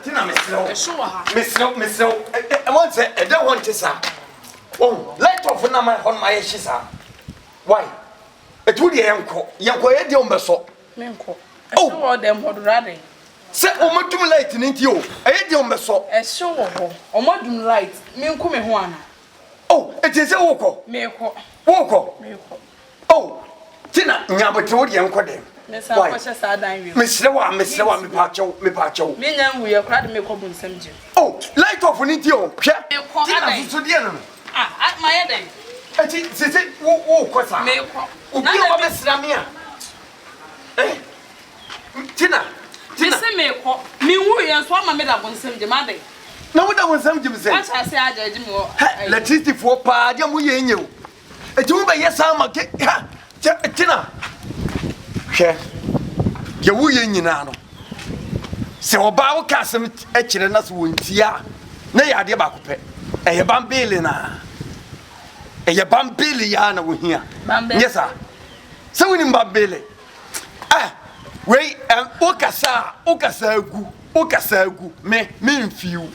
Tina mesro. I want say I don't want to say. Oh, light off na my on my shisa. Why? It would yanko e di ombeso. Menko. Oh, them hodurade. Say omodum light nti o. E di ombeso. E so wo ho. Omodum light. Menko me ho ana. Oh, it is a woko. Meko. Woko. Oh, Tina nyabote wo di yanko dem. Why? Mr. Wa, me pacho. Me nyam we kra de me ko bu nsam je. Oh, light off nti o. Hwe. Tina so de no. Ah, my head. Ati sisi wo kwasa. Me ko. Obi o besra me a. Tina. Say me ko. Me wu yan so ama me da bu nsam je ma de. Na wo da bu nsam je me say. Acha se ajaji me wo. Electricity for pa dia mu ye nye o. Ati wo be yesa ma ke ha. Tina. Hwe. Ye wu ye nyina no. Se oba wo ka asem e kire na so wontia. Na ya de ba ko pe. Eye bambele na. Eye bambele ya na wo hia. Yes sir. Se woni bambele. Wei okasa agu me mfiu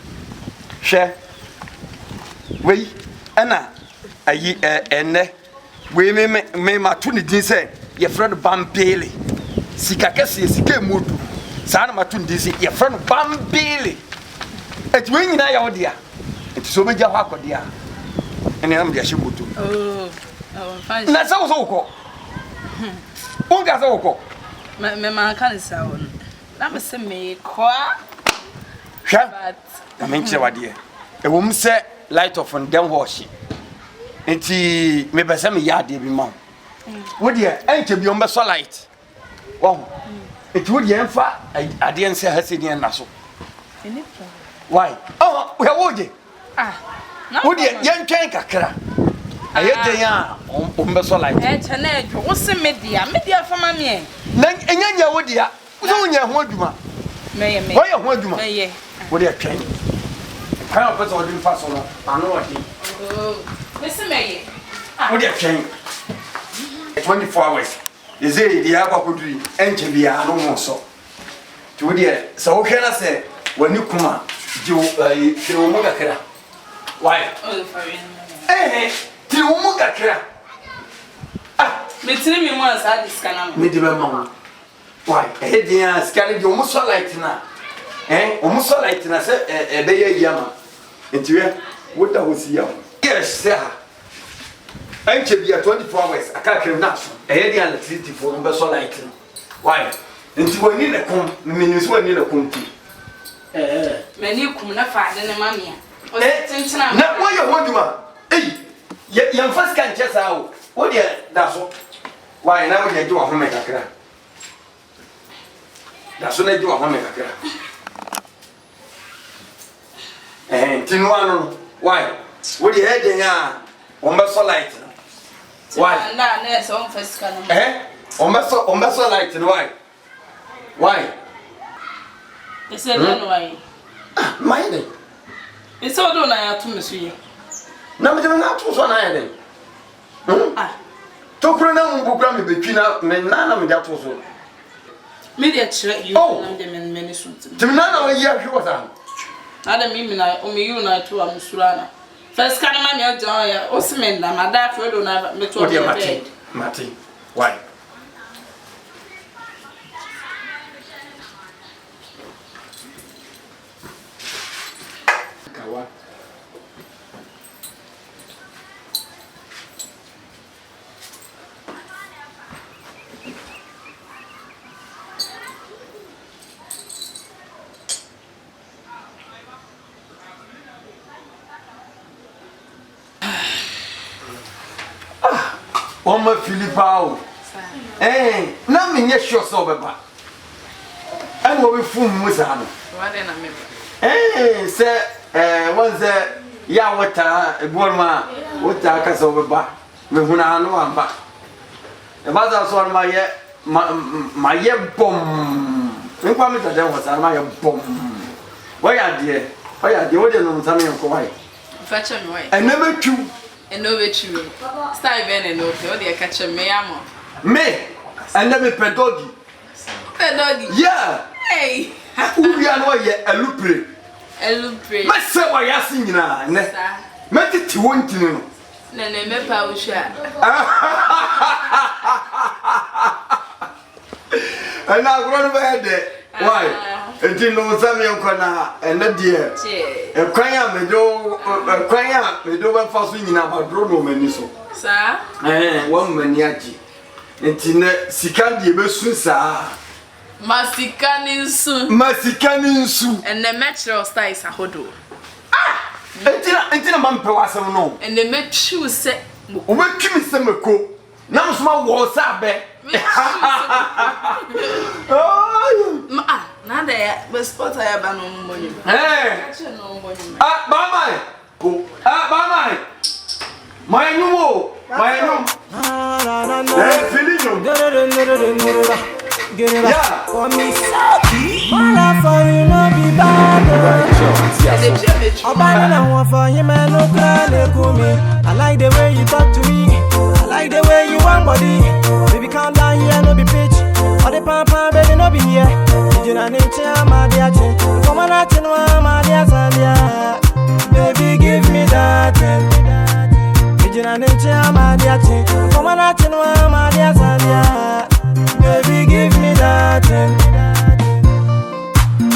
hwe wei ana ayi ene wei me matu ne din se ye friend bambele sika kese sika modu sa na matu ne din se ye friend bambele eti we nyina ya odia eti so beja hwa akodia ene am dia shimoto fine na sa wo ko onga sa wo ko me man kan sa won na me se me kwa hwa na me nche wade e wo m se light of on dem wash enti me bese me yade bi ma wo de enche bi on be so light wo enti wo de enfa ade ense hasedi en na so why oh we wo de wo de yen twen kakra aye den a on be so light chana edwo wo se media fama me na enyanya wo dia wo nya ho adwuma me wo ye ho adwuma me wo de twen kan o pese o de fa so no anu o de me se me wo de twen 24 hours is it dia kwa koduri enche bia no mo so ti wo de so wo hwe na se wani kuma ji wo mo kakra why ti wo mo kakra me tiri mi mo asa diskana me di be ma why dia scan di o mo so light na o mo so light na se be ye yama enti we wo da ho si ya yes sir enche bia 24 hours aka krem na so dia electricity for mo be so light why enti wani na kom me ni so wani na kom ti me ni kum na fa de ne mamia o tintina na wo ye ho duma ya first can chess out wo dia da so why na wo dia ji wa ho me kakra da so na ji wa ho me kakra tinu anu why wo dia den a on be so light why na so on first can on be so light why they say no why my day it's all do na ya to me so ye na me na to so na ya den to kuro na mbukura me betwi na me na me da to so me dey chere you na me many suit tim na wa yi ahwe wasa ada mi na o me you na to am surana first can ma me ajo ya o semenda na da fe do na me to o mati why kawa Oma Filipao. Na me nye sure so beba. And wo be fun musa no. What na me. Say once ya wata ebuoma wata ka so beba. Me huna no amba. E ba za so ma ye ma ye bom. Me kwa me tade wasa ma ye bom. Wa ya de wo de no mutame ko wai. Facha me wai. E never tu. And no way true. Stay ben and okay, they catch me amo. Me, and let me pet doggy. Pet doggy. Yeah. Hey. We wia no ye elupre me se wa ya sin nyina ne me titi wontini no nene me pa wo hwa ana agro no be de why enti no sami nkona ene de ekwan ya medo ba fa so nyina badro no mani so sa wo mani aji enti ne sika de be su sa masika ni nsu ene metro styles ahodo enti na mampe wasem no ene metru se o metumi se meko na msoma wo sa be nada be sport ya ba no mbonyi ba mai ba mai my numo feeling get it up for me my love for you no be bad I want for him and no cry I like the way you talk to me I like the way you want body baby calm down here no be pitch all the pampa baby no be here you na nature my dear chin come on out no my dear sandia baby give me that you na nature my dear chin come on out no my dear sandia baby give me that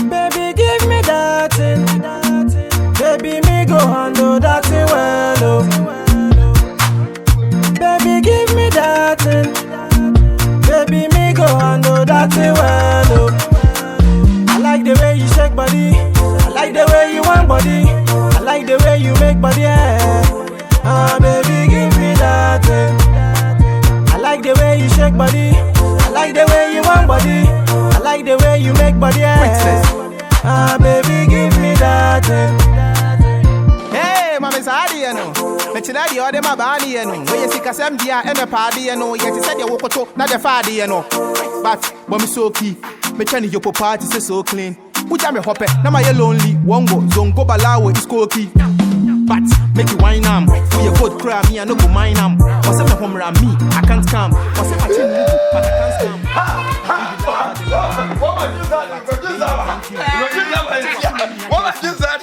baby give me that baby me go handle that well oh baby give me that baby me go handle that well oh I like the way you shake body I like the way you want body I like the way you make body baby give me that I like the way you shake body I like the way you want body I like the way you make body baby give me that hey mama sadi no me china di ode ma ba ni no we sika sem dia e me pa di no ye ti said ye wokoto na de fa di no but me so key me chani your party say so clean uja me hope na my lonely wongo zongo balawo is cookie but make you wine am for your code cry me I no go mine am or say me home ram me I can't come or say my chin but I can't stand what was that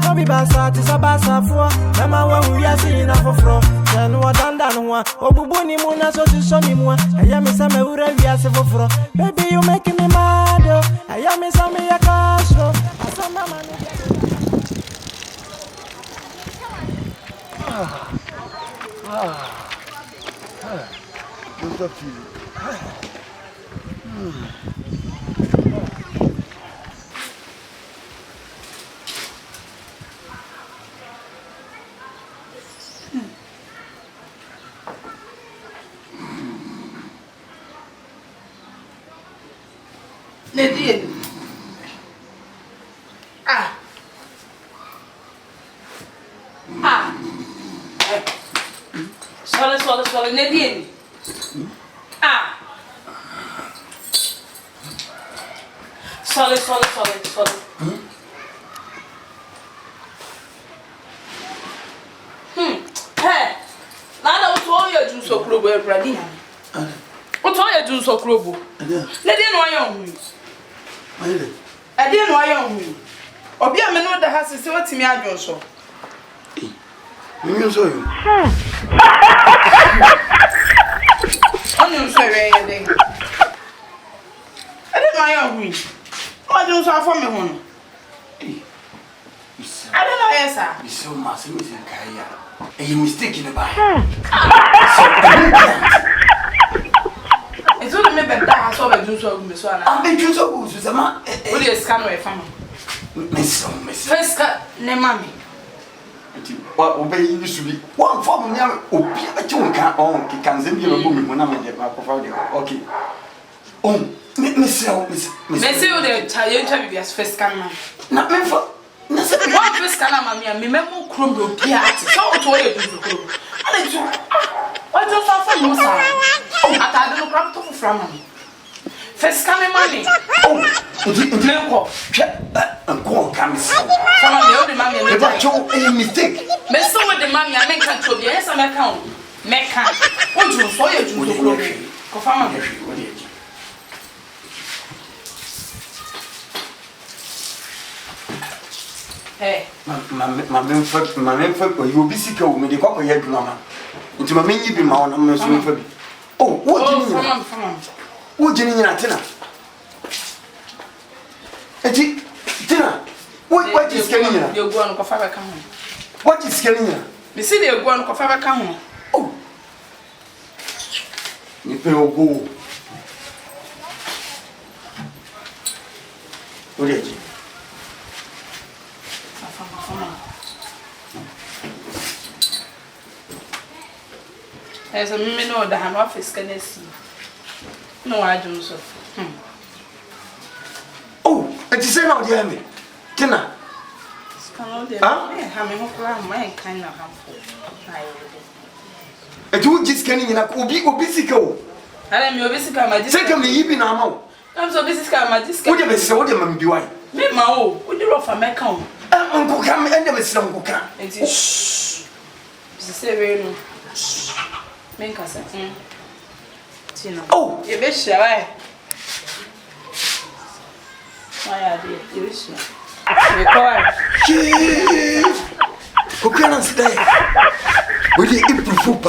no be basa ti sabasa fo mama wa wi asi na foforo then what danda no wa obubu ni mu na so ti so mi mu eya mi sa me wura wi asi foforo baby you making me mad eya mi sa me ya castro asa mama what's up to you? Nadine. Sorry, Nadine. Sorry. Hey, now what's all your juice or club, Brady? What's all your juice or club? Nadine, why you? I didn't know I am. Or be a man that has to say what to me. I so. You saw you. I'm sorry. I didn't know I am. I don't saw for me one. I don't know, yes, sir. You so much in Kaya. And you mistaken about it's only me that I saw the juice of Miss One. I'm a juice of who's a man. Will you scan away from Miss First cut, name mammy. What obey you should be one form of young Opia on can send you a woman when I'm in the portfolio. Okay. Oh, Miss the child as first scanner. Not meant for nothing. One first scanner, mammy, and me memo crumble piatti. So to you do the group. What do you offer you, sir? I don't grab to from me. First scanner, mammy. Oh, and go comes some of the older mammy and a mistake. Miss some of the mammy I make control, yes, I'm account. Mecca. What you for your juice? Confirm. Hey. Mamma, you be sick of me, the cocker head, Mamma. Into my mini be my own, I'm not. Oh, what do you mean? What do you mean, Tina? Tina, what is getting you? You're going to Fava come. What is getting you? The city of going to Fava come. Oh, you will go. What is it? There's a minute of the hand office can see. No, I don't so. Oh, and you say now, dear me, Tina. How many my kind of harmful? And you just canning in a obisico. I am your visitor, my secondly, even now. I'm so busy, my disc. What do you say? What do you mean? Me, my own, would you offer my count? Uncle come and never see Uncle come. It is very make us. Oh, you wish I. My idea, you wish. Who can I stay? Will you improve?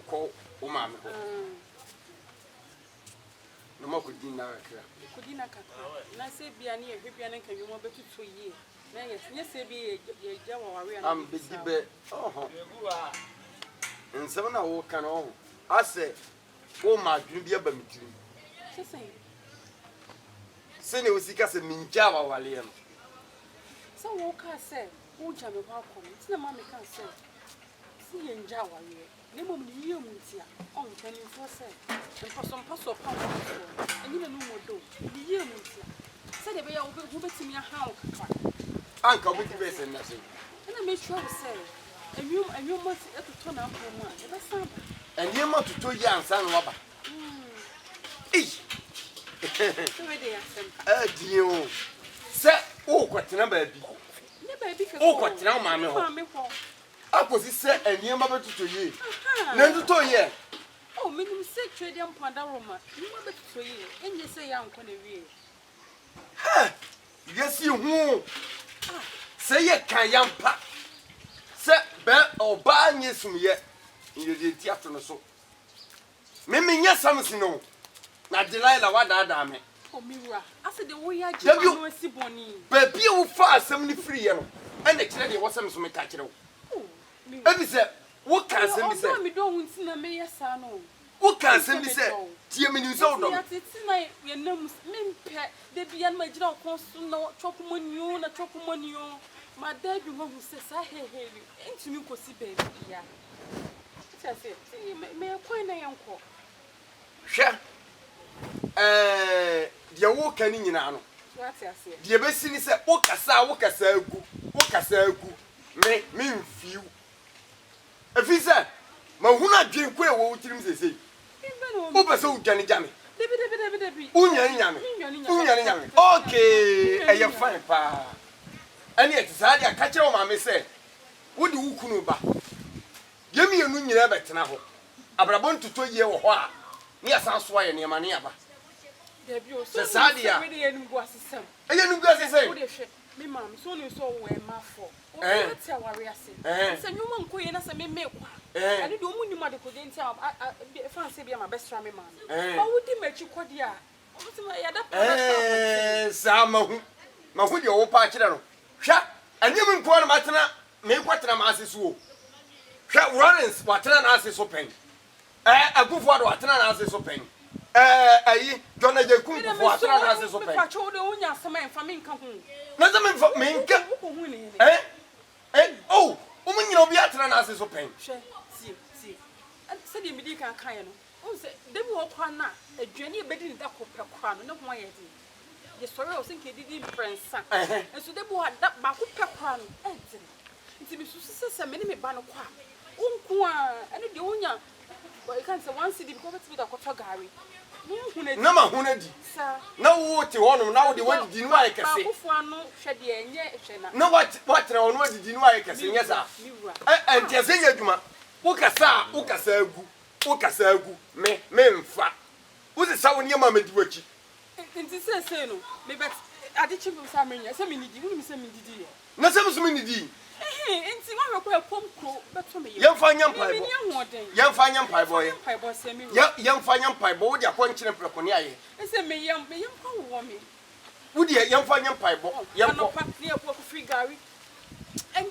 Call Umam. No more could dinner. Could dinner. I say be a near Hippian and can you want to 2 years? Yes, be a Jawa. I'm busy bed. Oh, and 7 hours can all. I say, oh, my dream be a baby. Send you see us a Minjava Valium. So, what I say, who jammy welcome? It's the mammy can say. See in Java. Name of the year, on 24 cents, and for some puzzle pound, and you know more do. The year, said they will go to me a house. Uncle, with the best and nothing. And I made sure to say, and you must at the turn up for one. And you must to 2 years, son, Robber. Dear, sir, oh, what number? Oh, what now, mammy? I was said, and you mother to you. Never to ye. Oh, minimum said trade young Pandaroma. You mother to ye, and you say, young Connery. Ha! Yes, you won't. Say ye can young pa. Set bet or buy yes from yet. You did the afternoon so. Mimmy, yes, something no. Not Delilah, what that damn it. Oh, Mira, I said the way I do you see Bonnie. But be all far 73 and the lady was some catch it. Every said, what can send me say? We don't see a mayor son. What can send me say? Dear me, you so don't. It's like your name's Limpet, they be on my job, constant no chocomon, a chocomon. My dad, you know, who says, I hate you. Ain't you go see baby? Yeah. Just it. May I point a uncle? Sure. The walk can in an the best thing is a walk as a me few. If he said, Mahuna drink where what you say. Opa so Johnny Jammy. Okay, I am fine, pa. And yet, Sadia catch your mammy say, what do you kunuba? Give me a new never tanaho. Abrabon to 2 years or what? Near South Swire near Maniaba. Sadia, and was the same. And you go say, me, ma'am, so you saw where my fault. That's how I say. So you won't go in as a me. I don't know when mother could tell. I fancy be my best family man. How would you make you quadia? sa mahu de wo pa kire no hwa anyem nko na matena me kwatena ma ase so o hwa Lawrence watena na ase so pen agufo ado watena na ase so pen ayi John Ajekum ko watena na ase so pen pa cho de unya sama en fa me nka ho na za me nka oh umunyi obi atena na ase so pen hwe si se de medi kan kan no o se de bi wo kwa na aduane e bedi ni da ko pe kwa no ne ho aye di ye sori o se nke didi prensa enso de bi wo da ba ko pe kwa no enti nti bi susu se me ne me ba no kwa unku a ene de unya but you can't say one city because it's with a quarter gari. Na ma hunadi. Sir. Na wo te hono na wo de wadi di no aye kese. Ba kufu anu hwede enye hwe na what na wo wadi di no aye kese nye sa. Enti ase nya adwuma. Wo kasa agu. Me mfa. Wo se sa wo niam amedi wachi. Enti se no. Me bet ade chimbu sa menya. Se me nidi, wo mi se me didi ye. Na se musu me nidi. Enti wa hwekọ ekomkro beto me ye. Yemfa nya mpaibo. Yemfa nya mpaibo wo de akwankyere preko ne aye. Ese me yemfa wo me. Wo de yemfa nya mpaibo. Yemfa pa ne e ko free gari. En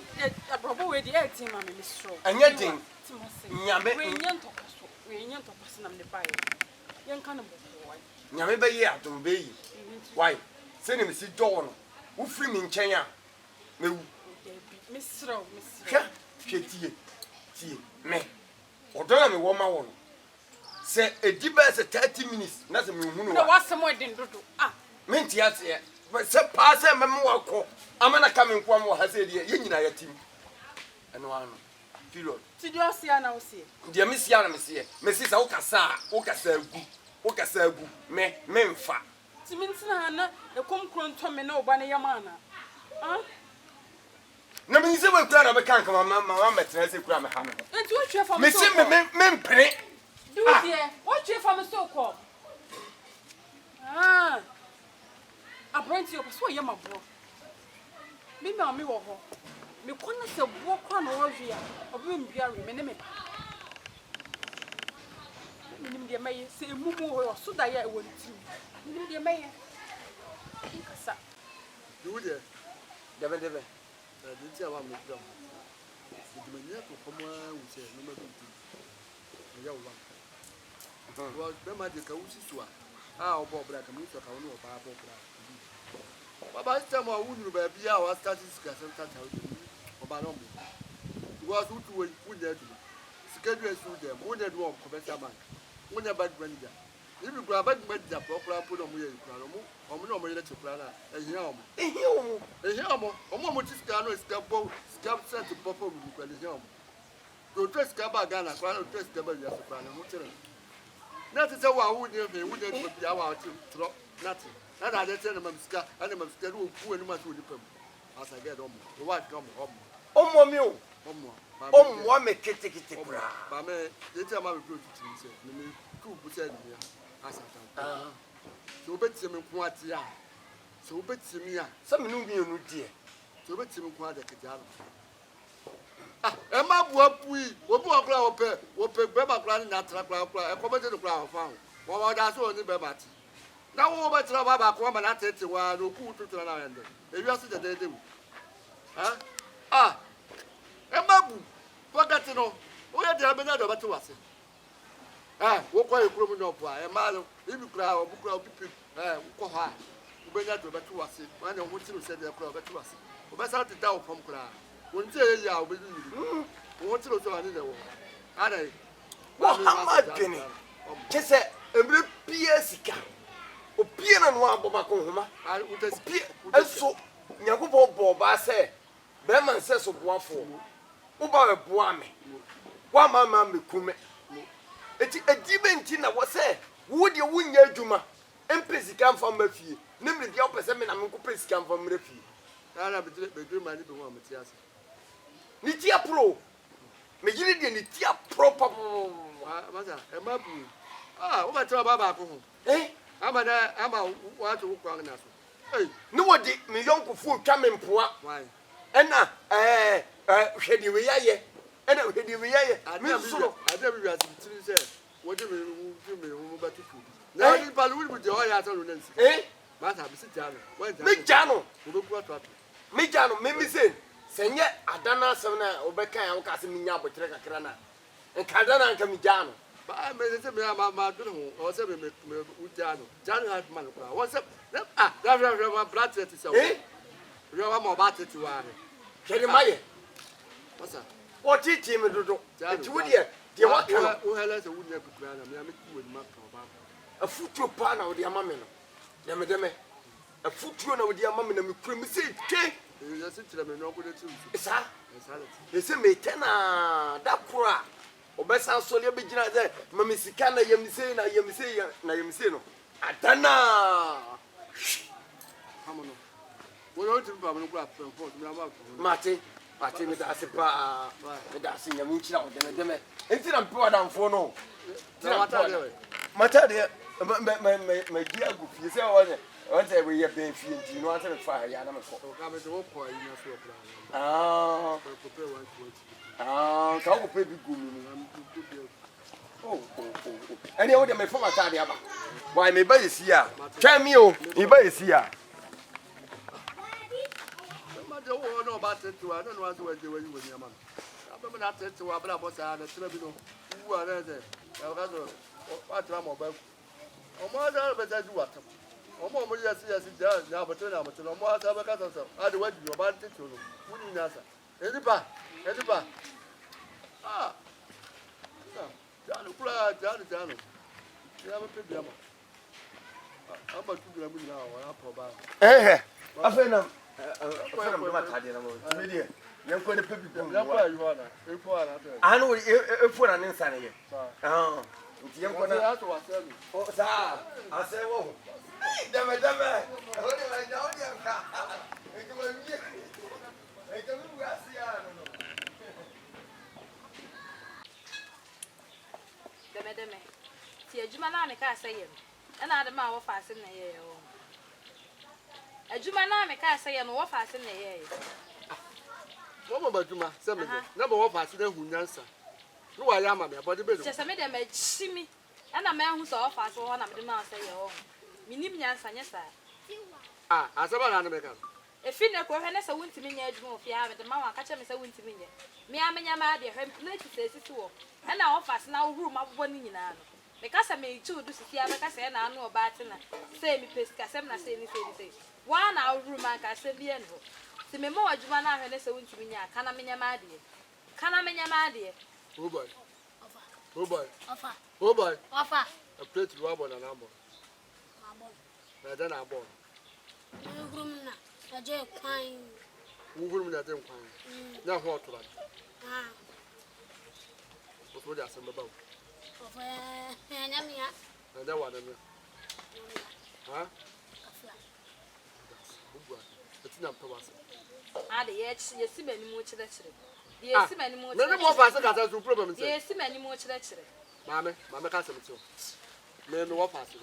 abrobo we de e tin ma me stro. Anya din. Nyame we nya ntokwaso na me bae. Yenka ne bo. Nyame be ye adom be yi. Why? Se ne me si do no. Wo free me nkyɛn a mewu. Misro. Tie. Me. Odona me wo ma wo no. Se ediba se 30 minutes na se me hunu. Na wasemo den dodo. Menti ase. Se pa se me mo akọ. Amana ka me nko am wo ha se de ye nyina yatim. Eno ano. Period. Ti dio sia na wo sie. Dia me sia na me sie. Me si sa wo kasa agu. Me mfa. Ti mintina na ekomkro nto me na oba ne yamana. Na me se we kura na be kan kama mama metra se kura me ha me. Enti wo twe fa me se me mpene. Do there. Wo twe fa me so ko. Abrenti o so ye mabro. Me wo ho. Me kwana se bo kwa na wo hwe a. Obe mbia re me ne me. Nim de maye se emumu ho so da ya e won tim. Nim de maye. Kasa. Do there. Debe. Didn't you want me to come? The man to come on, we say, no matter what. Well, the magic I wish to our Bob Black and Mr. Kano or Papa Black. But by the time I wouldn't be our statistics and touch out or Baron. It was who would there to schedule through them, would that walk, Professor Man, when a bad manager. If you grab a bad job, put on me, or no more electric planner, a yam. Or more Tiscano is scab sent to Papa with the yam. Go dress Cabagana, crown dress Cabana, nothing so I wouldn't be our drop, nothing. And I tell them, I'm still who and much with them as I get home. The wife come home. Oh, mio. Oh, one make it take it. But they tell my good to me, 2% here. So bet him in Quatia. So bet him, some new me, dear. So bet him in Quatia. Emma Wapui, Wapua, Wapua, Beba Plan, Natural Plan, a commented plan found. What I saw in the Bebat. Now, over to Baba, come and attend to one who put to an island. If you are the day, Emma, what got to know? Where the Abinado about to us? What quite a criminal fly, a mile, if you cry or book out people, go high. You bring out to us, and I want to say they're to us. But that's out the down from cry. One day, yeah, we do. Want to go to another one. And I penny. Just say, every PSK. Opinion and one Bobacoma. I would speak. And so, Yakubo Boba say, Berman says of one form. Uba Boame. One mamma me kume. It's a demon tina was say, would you win your Juma? Empathy come from my fee. Namely, the opposite men and Kupis come from Refi. I have a dream I didn't want to ask. Nitia Pro. Majority Nitia Pro. Mother, a mabu. What I tell Baba? Eh? I'm a what to walk on us. Hey, nobody, me young fool coming poor. Why? And now, Shady Way, and I did we I never realized to say, what do you mean about to food? Now, you balloon with your oil, eh? Mata bi sit jano. Me jano. Obe ku ato. Me jano me say senye adana asem na obekan ya wokase me nya abotire kakra na. Enka adana anka me jano. Ba me say me ma do ho. O say me u jano. Jano ha man ko. Won say that ma brat it say. Eh? Yo wa mo ba tete wa ni. Kede maye. What's that? What it me dodo. Enti wo de waka no. Wo hele say wo nya kukura na me ku wani ma kan ba. Afutuo pa na wo de ama me no. Deme. Afutuo na wo de ama me na me kura me say ke. You just tell me no go dey too. Sa. Ese me tena da kura. Obesa sole be gina ze mama sika na yemse no. Adana. Come on. Wo no tin pa mo kura phone me ama Mate me da se pa. Me da se nyamu nchira wo deme. Enti na mpe wadamfo no. Mata de me dia gu fie se won say we ye ben fie nti no ante me fa ya na me ko. Ka me do ko yi na so plan. Ka go pe bi gu mi no. Oh. Eni wo de me fo mata de aba. Boy me ba yesi a. Twa mi o, me ba yesi a. Ma de wo no ba tete wa no no so we de we ni ama. Aba na tete wa bra bo sa na tira bi no. Wu a na ze. Ya ka so wa tira mo ba. O mo da be ta ju wa tam. O mo yesi ja na ba tira na ba tira. O mo asa ba ka so. A de wa di o ba tete no. Wu ni na sa. Edi ba. Ah. Jano kula jano. Ya ba pe bi ama. Aba tu gra mu na wa pro ba. Afa na me mata de na mo. Me de yanko ne pe bi gu. Ya kwa yu ana. E po ana te. Anu efo na ne nsa ne ye. Nti yanko na Ya to wa se mi. o sa ase wo. Deme. O de ma ja o de ka. E ko mi. E ko mi bu asia no. Deme. Ti adwuma na me ka sey no. Na ade ma wo fa ase na ye wo. Adwuma na me ka sey no wo fa ase na ye. Wo mo baduma se me. Na bo wo fa ase na hu nyansa. No wa ya ma me abode be no. Je se me de ma chimi. Na ma hu so wo fa ase ho na me de ma sey ye wo. Minim nyansa nye sa. Asaba na me ka. Efi ne ko hwe na se wontimi nya adwuma ofi ha me de ma wa ka che me se wontimi nya. Me amenya ma de hwe na ti se sisi wo. Na wo fa ase na wo huru ma bobo ni nyina no. Me ka se me chu du sisi aba ka se na anu oba ate na. Se mi pesika se na se ni se. Wa na wo huru ma ka se bi en ho. Se me ma adwuma na hwe na se wontimi nya kana menya ma de. Oh boy. Ofa. A plate you abo na number. Abo. Na da na abo. Ngrum na. Aje kwan. Nguru mi na dem kwan. Na ho otora. O da asem ba. Ofa. Nyamia. Na da wa na me. Ha? Bugwa. Etina mpa wase. Ade ye si mani mu chire. Ye si mani mu chire. Me mo fa se ka ta su problem se. Ye si mani mu chire. Mame ka se mtio. Me no wa fa se.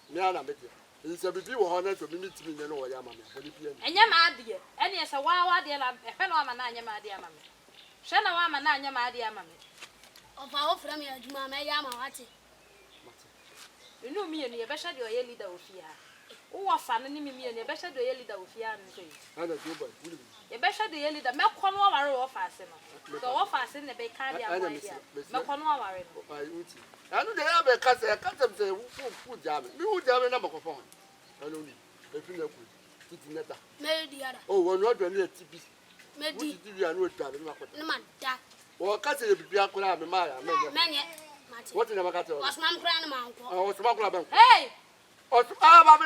Me ana me dia. Nse bibi wo ho na to mi mitimi ne no wo ya mame. Bodi pie ni. Enya ma ade. Ene se wa ade la ehwe na wa ma na anya ma ade amame. Hwe na wa ma na anya ma ade amame. Ofa wo fra me adwuma me ya ma wate. Enu mi ye be hwe de o ye leader ofia. Wo fa no ni mi ye be hwe de o ye leader ofia no so yi. Ana do boy. Wuli. Ye be hwe de ye leader me kɔ no ware wo fa ase no. So wo fa ase ne be ka dia mo idea. Me kɔ no ware no. Ai uti. Anu de ya be ka se fu jame. Mi fu jame na bako fon. Anu ni. E fi na ku. Titi neta. Me di ara. Oh, wo no do ni atibi. Me di. Titi bi anu etu abi na kwata. Ne ma da. Wo ka se bibi akura me ma ya me. Menye. Mate. What na maka te o? Osman kra na manko. Oh, so makura ben. Hey! O ba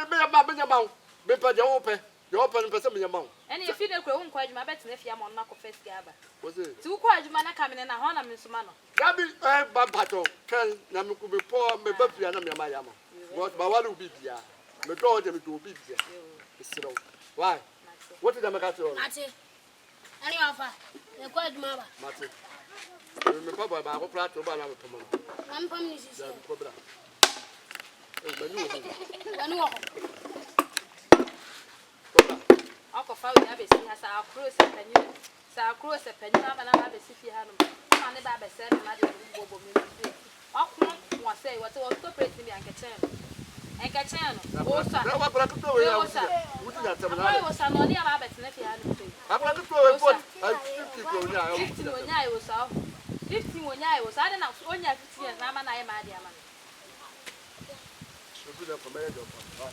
me nyama. Me pa je wo pe. Je wo pe no pese me nyama. Ene ye fi ne kɔ wo nkɔ adwuma beti na fia mo na kɔ first gaba. Wo se. Ti wo kɔ adwuma na ka me na ho na me nsoma no. Gabi ba pato. Ken na me ku be po me ba fia na me ma ya ma. What ba wa lu bibia. Me do je me do bibia. Isiro. Why? What did I make at all? Mate. Ani ofa. Me kwa adwuma ba. Mate. Me papa ba ko prato ba na me pomo. Am pam ni sisi. Da ko bra. E ba ni wo. Wani wo. Akɔ fa wo ya be si ha sa akro se panyin. Sa akro se panyin aba na ba si fi ha no. Ma ne ba be se me ma de bobo me bi. Akro wo se wo te wo to press me anke chen. Enkacheno. Osa. Na wa pra kuto we ya. Wuti na tem na. Akwai osa no dia ba betene fi anu fe. Akwa kuto we pot. 50 ko nya. 50 onya e osa. 50 onya e osa. Ade na onya 50 years na ma na ye ma ade ama. Obi na komere do pa.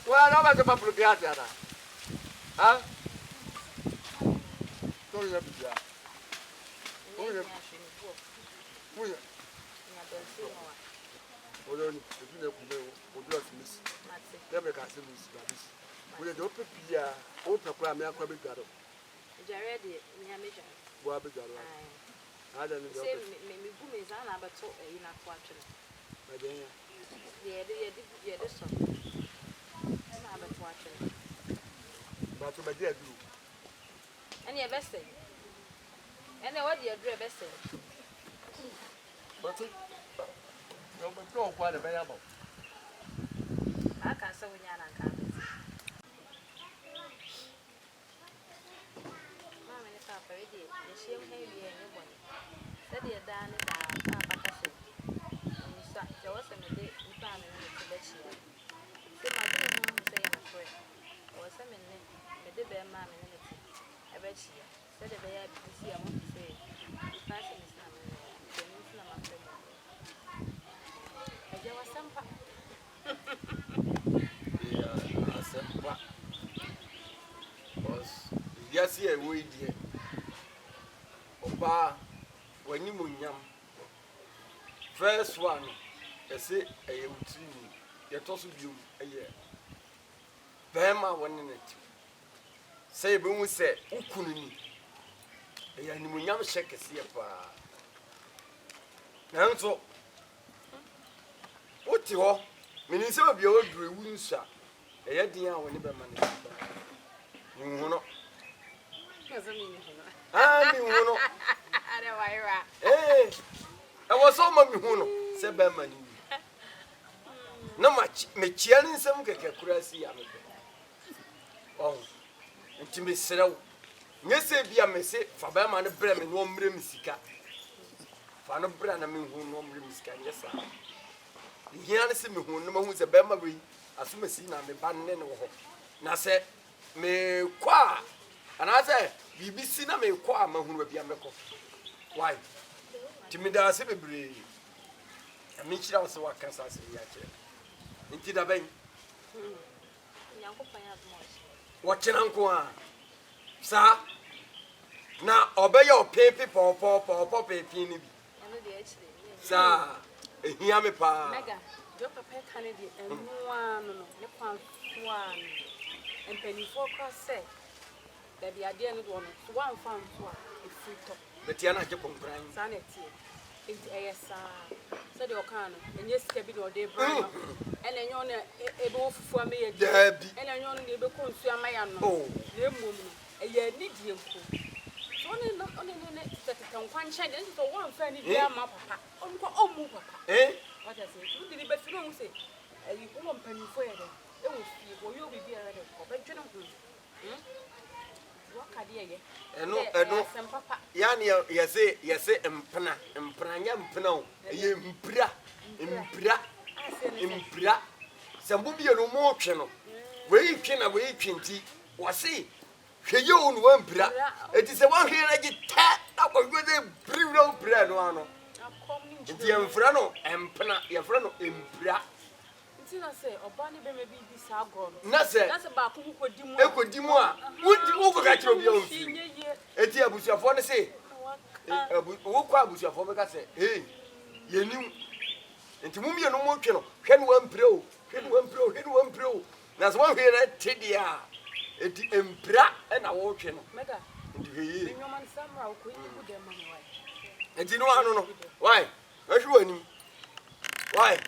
Wa na ba se pa propriate ada. Ha? To ya bia. Oya. Oya. Oya ni, ebi na kume o, obi o smisi. Dem ka se smisi ba bis. Oya do pepia, o pekwa me akwa be garo. Jare de ni ameja. Bo be garo. Ada ni do. Se me gu me za na beto yi na to atwe. Ba de ya. Ye de so. Na beto atwe. Ba to be de adu. Ani e bese. Ene what the address bese. But no but no kwa de be ya bo. Aka se wonya na nka. Mama ne papa we de ye hiem ha wi enye bone. Se de da ne da papa ka se. Nsa je wo se me de npa me ne te be chi. Se ma de no se ye na fre. Wo se me ne me de be ma me ne te e be chi. Se de be ya bi si ya mo se. Fashion is na me. Se ni na ma fre. Eje wa sampa. Yeah, asempa. Boss, yes here we die. Oba wani munyam. First one, say eye utini. Ye tosu biom eye. Bema wani net. Say be hu say ukunu ni. Eye ni munyam sheke se pa. Nanso Oti ho, meni se obi o duru ewu nsa. Eye din a woni be ma ne. Ni hu no. Kaza mi ni hono. Ah, mi hu no. Are waira. E wo so ma mi hu no, se be ma ni. Na me chia ni nsem keke kura si ya me be. Oh. Nti me serew. Nye se bia me se fa be ma ne bre me no mre mi sika. Fa no bre na me hu no mre mi sika nyesa. Here se me hu no ma hu se be ma bi asuma si na me ba ne ne wo ho. Na se me kwa ana se BBC na me kwa ma hu bia me ko. Why? Timida se bebre. Ami chira wo se wakasa se ya che. Nti da ben. Nyankopon ya mo. Wo chena nko a. Sa na obeye opepe popo pepe ni bi. Eno de achire. Sa ehia me pa. Mega. Jo papa kan de enu anu no. Ne kwan so anu. Empanifo cross say. Da bi ade no do no. So wan fan so a efri top. Betia na je kompran. Sa na tie. Enti eyesa. So de okan no. Enye sika bi de ode bra. Ena enyo na ebe ofufu ama ye. Dabi. Ena enyo no ebe konsu ama ya no. Oh. Ne mom no. Eye ni die nko. So ne tete nkwanche de so wan fa ni dia ma papa. Onko omu papa. What I say? You did be feel say. You go on panifo ya de. E wo fie wo yo bibi ara de ko be twene ho. What ka de ye? Eno papa. Ya ne ye se empna nya mpna o. Ye mpira. Sambu bi no mo twe no. We twe na we twenti. Wo se hweye o no wampira. Eti se wan hwe na gita akwa de briwro mpira no ano. Nti emfra no empna ye fra no empira. Nti na se oba ni be me bi sa agro no. Na se ba ko kodi mu. Ekodi mu a wo ka kire obi o fi. Eti abusuafo ne se wo kwa abusuafo be ka se yenim. Nti mu mie no mo twe no hwe no wampira o. Na se wo hwe na tedia. Eti empira e na wo twe no. Mega. Nti hwe Nyoma nsamra ko yi ku de ma no wai. Enti no anu no. Why? Ehwe ani. Why?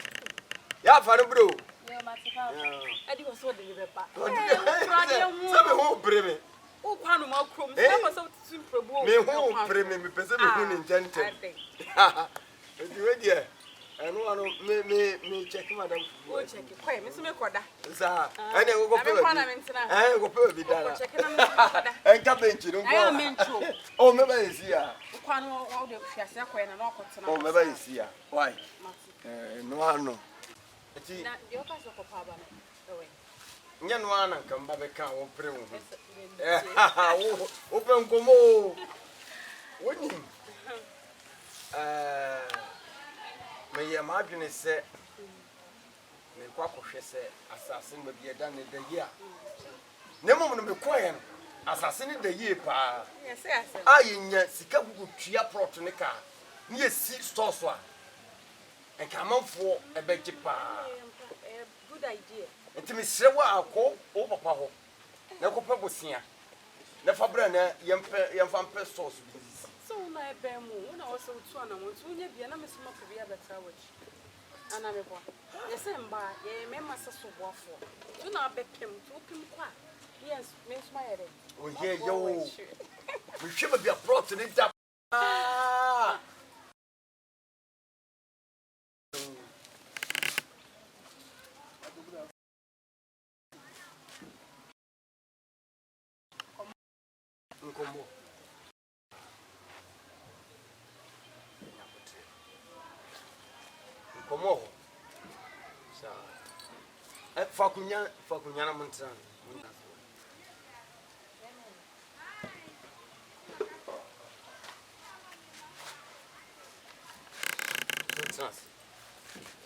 Ya fa no bro. Yeah, matika. Adi was so de be pa. Sabe ho breme. O kwanu ma krom. Sabe so tun probo. Me ho breme me pese me hu ni ntentem. Enti we dia. Enu anu me check madam. O check. Kwai me so me koda. Sa. Ene go go pe. Go pe bi dara. Check na me koda. Enka bench no go. Ayo mencho. Oh me ba esi ya. Kwanu o de fiase kwai na no kotena. Oh me ba esi ya. Why? No anu. Na yo ka so papa ba me. Nya no ana nka mba be ka wo pre wo. Wo pe nkomo. Woni. Me ye ma adwene se me kwa kohwe se asase no bi eda ne da yi a. Ne mom no me koye no asase ne da yi pa. Yes, yes. Ayenya sika gugu tua plot ne ka. Ne yesi store so a. Enkamanfo ebeji pa. Good idea. Enti me hrewa akọ o papa ho. Na ko pebosia. Na fabra na yemfa mpe source bi. So na ebe mu, na o se otu ana mo tu nya bia na me so mako bia beta wachi. Ana me boa. Ye se mba, ye me masa so boafo. Tu na abepem, tu pim kwa. Yes, me so ma yere. O ye yo. We hwe bia plot ne da. Nkombo. Nkombo. Sa. Fakunya na mntran. Mntran.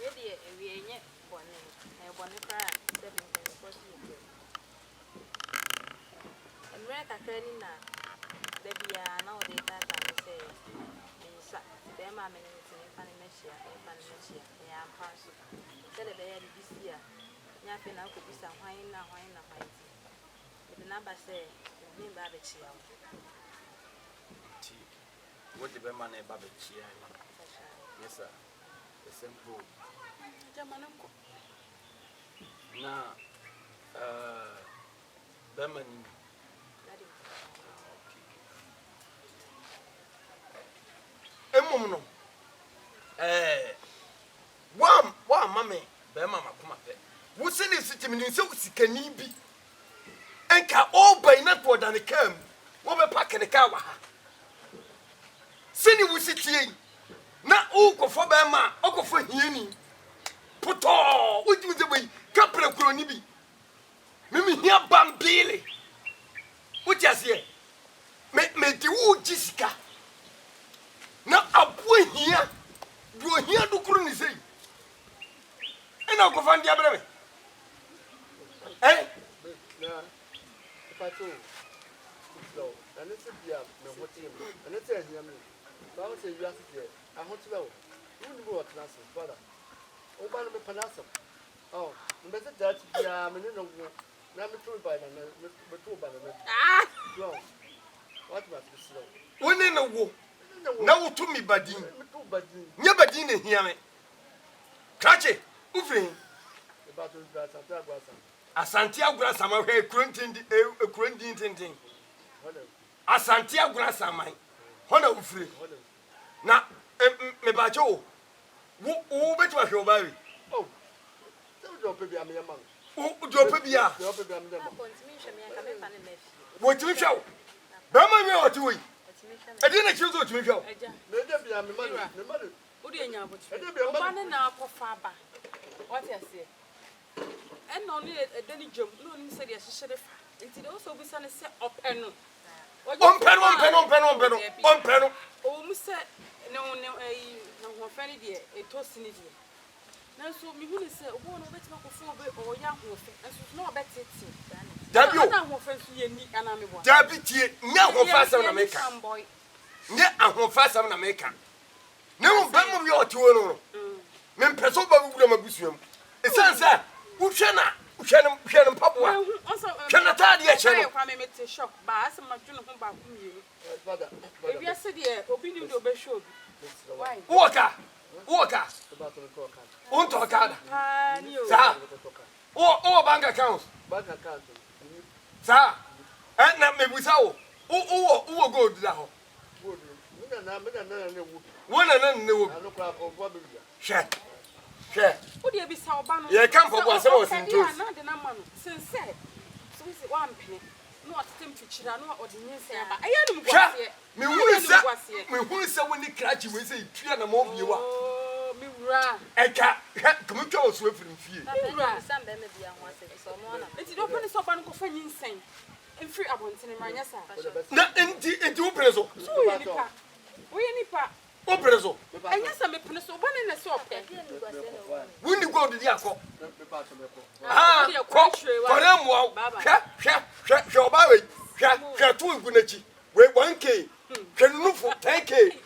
Ye we enye bone. E bone kra, se bi ko si. America training na debia na o de tata me say insa be ma me ni tin fa ni mechia ya pass se de be ya this year nya fe na ko bisa hwan na the number say me ba be chia Ti. What the be man e ba be chia. Yes sir. The simple. jamana ko Na Bemani Emom no wa mame be mama kuma pe wo se ne sitimi ni se sikani bi enka obai na to da ne kam wo be pack ne ka wa ha se ni wo sitie na o kofo be ma o kofo hiani puto wo ti ze bai kapre kuro ni bi mimi hia bambile wo ti ase me ti wo jisika na abu hia do kuro ni sei ina ko fan dia breme na pato so and it's bia me hotim and it's hia me ba o se you ask here I want to know you go class brother o ba no me panasa oh me be that bia me no go na me to ba na me to ba na no what was this slow woni na wo na wo to mi badin nya badin na hia me krache ufin about to that Asante agura sama hwe kurondin tintin Asante agura sama hona ufiri na me ba cho wo betwa hwe obawi oh do pe bia me man wo do pe bia me dem wo timi hwe ba ma me oti wi edi na chizo timi hwe me dem bia me man odi enya abotire oba ne na akofa ba what you say and only a deni jom no ni se de hyehyere fa enti de also bi sane se openu ompenu o mu se ne na ho fa ni de etosi ni de na so mi hu ni se obo no betima kofo obe o ya ho fa enso no obetete dabio na ho fa nso ye ni ana me bo dabi tie nya ho fa sam na meka nya ho fa sam na meka ne mo ba mo wi otiwo no me mpeso ba wura mabusuam esansa uhwe na mpaboa hwe tade e che no kwa me mete shock ba asem ma dwene ho ba ko mienu ebi ase de obi nim de obehwe obi why woka unto kada sa o bank account sa na mebusa wo gold da ho wona na ne wo she odi e bi sa oba no ye kan for boss o sin to na de na ma no sense so we say one penny no atem fichira no odi nyense aba aye no mkwase me hunu se woni krachi we say tua na mo bie wa mi Bra. Eka, come to us with him fear. Some baby be on one second, so more. It's no funny so fun for insane. And free abundance in my yes. Not into preso. So we any pa. O preso. And yes, I'm a pencil one in a soap. When you go to the Yako. Ah, for them, wow. Shall buy it. 2 Gunachi. Wait 1K. Can look for 10K.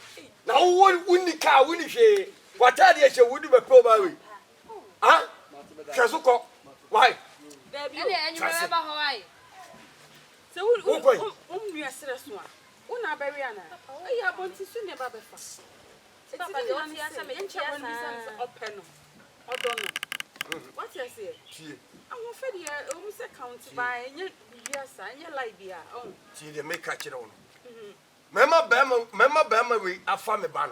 Now, one winning car, winning share. What are the issue would you be probably? Ah, Shasuko. Why? And you remember Hawaii. So, we are serious one. Una Bariana. I want to see never before. Papa, don't see us. I'm in open. Or don't know. What you say? I'm afraid you're almost accounted by yes, and your idea. Oh, see, they may catch it on. Member Bama, we are family ban.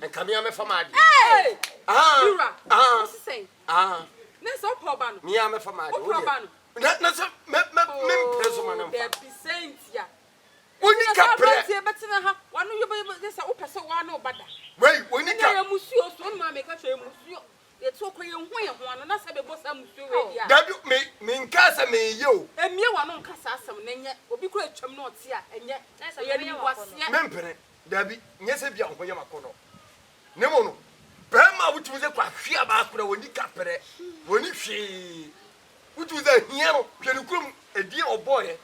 And come here, my family. Hey! Ah, say. ah, Let's up Poban. me, I'm a family. Poban. Not me, There be saints, yeah. When you can't play, but one of you this open so one no better. wait, when you I can't. am Monsieur, so my make a monsieur. It's so quick and one, and I said, boss, I'm Monsieur. That you mean, Casa me, you. And me one on Cassam, and yet, will be great, I'm not here, and yet, that's a was Memper, Debbie, yes, if you're going to Macono. No, Bama, which was a quack, about when you can't play. When you see, which was a hero, can you come a dear or boy?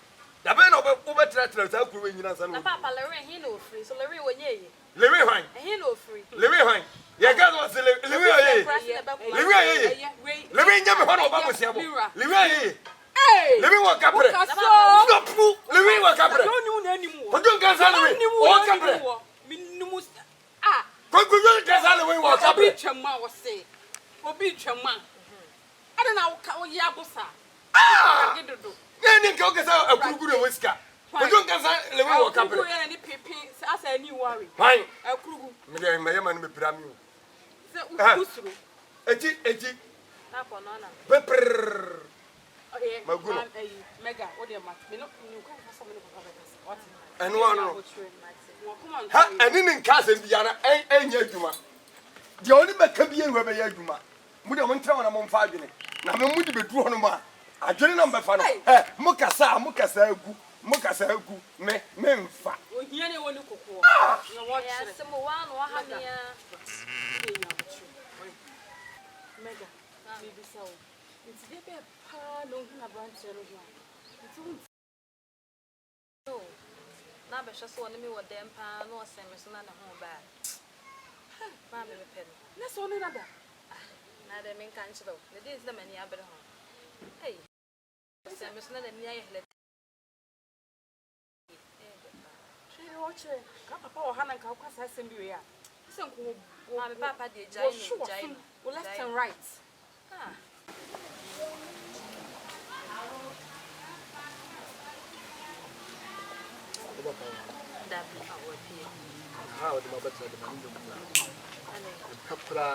The man of over tratters out when you know, Papa, Larry, he no free, so Larry, when ye. Living high, He no free. living high. Yeah, God was living never heard of Babu. Living, hey, living what capre. Stop, living what capre. don't know anymore. What don't get salary? What capre? Minimus. Ah, What could you get salary? What Obi capre? Chama was say. Obi Chama. I don't know how Yabusa. Ah, I get to do. then go get a good whisker. What don't get living what capre? Any pippin, as any worry. Fine. A crew. My man, me pramu. Usru. Eti, Not for none. pepper. Okay, Maguno. Mega, what do you want? Me no, you can't have somebody for what? And one. Come on, Ha, and in cousin Diana, and Yaduma. The only man can be in Rebbe Yaduma. Muda won't tell them on 5 minutes. Now, I'm going to be 200 more. I didn't number for Mukasa, me, fat. Here you want to cook. Yes, some one or Hamia. Mega, maybe so. It's a pa, no, branch. No, now, but just want me what them pan or send me son and a home bag. Mammy, pen. Let's on another. Now they mean cancel. The days the many abbe home. Hey, send me son and near let. Watch it. Papa or Hannah Caucas has some beer. Some Mammy, Papa, the giant, left and right. Ah. That be our peer. How the mother said the man Capra.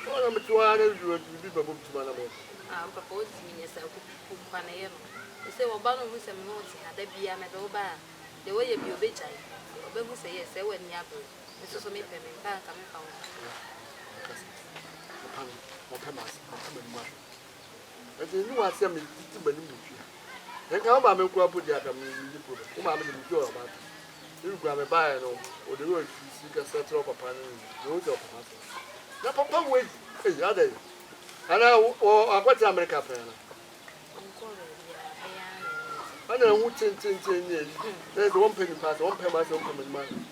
Oh, I'm trying to do it to be baboon to my name. I'm proposing yourself to Panayam. You say, well, Bannon was a note, had there be a meadow bar. The way you be a bitch, I will say, yes, I went near Mrs. Smith and back coming from But you know, I said, me to my new. Then how about me go put the other people? Whom I'm in the door about. You grab a buy or the road, you can settle up upon the of now, Papa, wait, hey, other. And I got to America. I know who 10 years. There's 1 penny pass, 1 penny myself from my mind.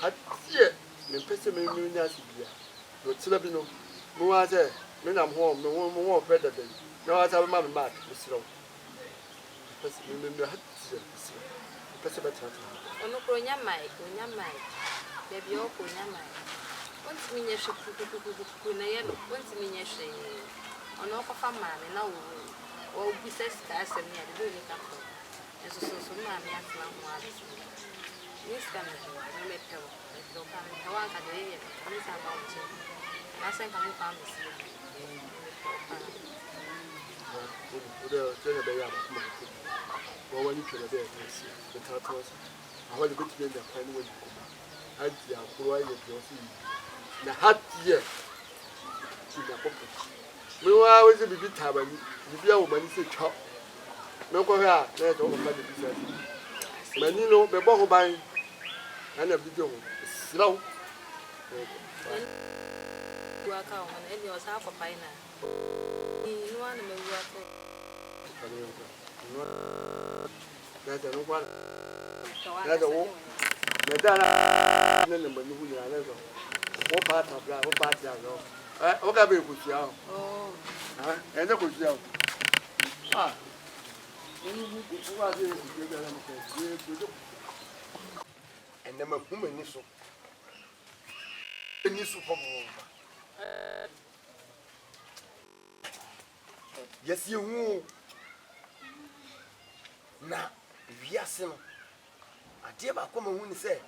I see it. Me pese me nyasi bia no tilabino mo wa say me nam home no mo better than no I tell my mark misro pese me hat pese better ono ko nyamai baby o ko nyamai onti minye hwe na ye no onti minye hwe ono ko fa ma me na wo business ka asem ya de do ni ka ko eso so ma me atla ho ade ni ska me pewo so kan I want to do it. I'm not about it. I think I'm going to see it. Well, when you can be the tattoos, I want to go to the pen when you come back. anti akoro aye piosi na hatie sika popo me wa we se bibi tabani bibi awo mani se twa me ko ha na to ko ma de bisa mani no be bo ko ban ana bibi ho siraw wa ka o na e o sa ko pai na ni no ana me wa ko na ta no kwa na da wo na da na ne mani hu ya na so wo pa ta bra wo pa ta no o ka be ku tia o e na ku tia o ni ku wa de ku ga na mo ko e na ma hu mani so ni so ko mo yes you na wiase no ade ba ko ma hu ni se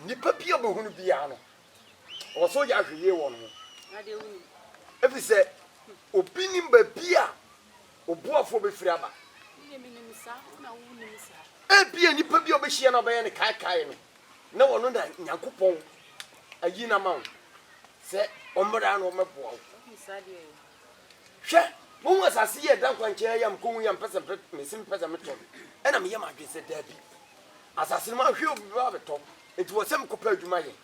nipa bia bo hu no bia no o so ya hweye wo no ade hu efi se opinim ba bia obuafo be firi aba ni mi ni sa na wu ni sa e bia nipa bia obehia na obaye ne kai no na wono na Nyankopon ayi na ma se omra na omeboa wo ni sa de hwe mo asase ye dan kwanche yam ko yam pesa mesim pesa meto ena me yam adwese dabi asase ma hwe obi ba beto enti wo sem ko pa adwuma ye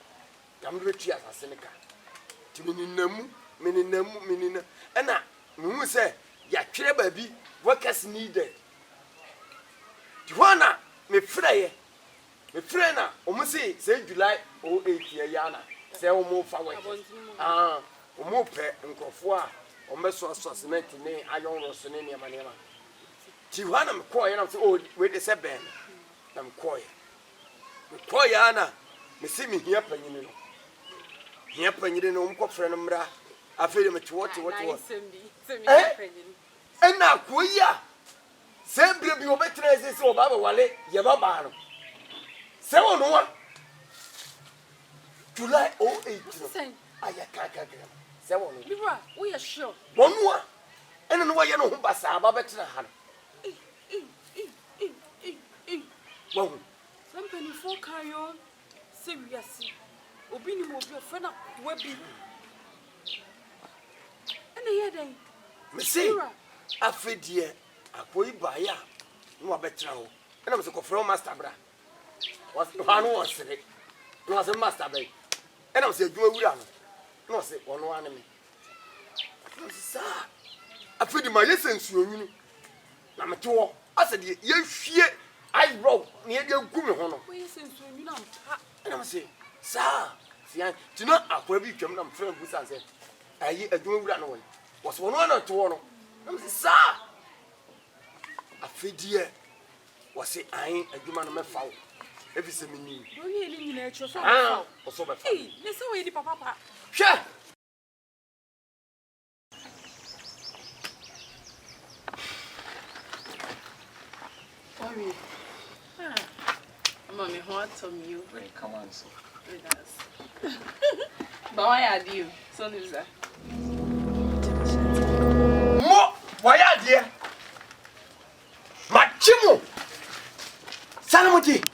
yam do betu asase ne ka ti meninamu ena mu se ya twere ba bi workers needed ti wana me frɛ na omo se July 08 ye ya na se omo fa we omo pe nkrofo a omo so cement ne iron rods ne ne manema ti wana me call ye na se we de se ben na me call ya na me se me hia panyini no hia panyini no omo frɛ no mra afere me what ena koya sempre bi obetra ese o baba wale ye baba no se wono wa July 08 aya kaka se wono bibra wo ye sure wono wa ena no wa ye no ho basa aba betra ha no wo something for carry seriously obi ni mo bi o fe na wa bi ena ye den me see afedie akoi baya no abetra ho ena me se ko from master bra was no wasere no was master bra ena me se adwuma wura no no se wono ane me no se sa afedi ma yesensu onwunu na me to ase de ye hwie eyebrow ne ye gu me ho no wo yesensu onwunu ampa ena me se sa sian tino akwa bi twam na me frɛ busa se ayi adwuma wura no won was wono ane to no na me se sa afedie wase an adwuma no mefa wo efi se meni wo ye ni nyina echo so o so befa ne se wo ye di papa hwe Ori mama me ho atom you Come on, so. with us but why are you so niza mo waya de machimu sana muti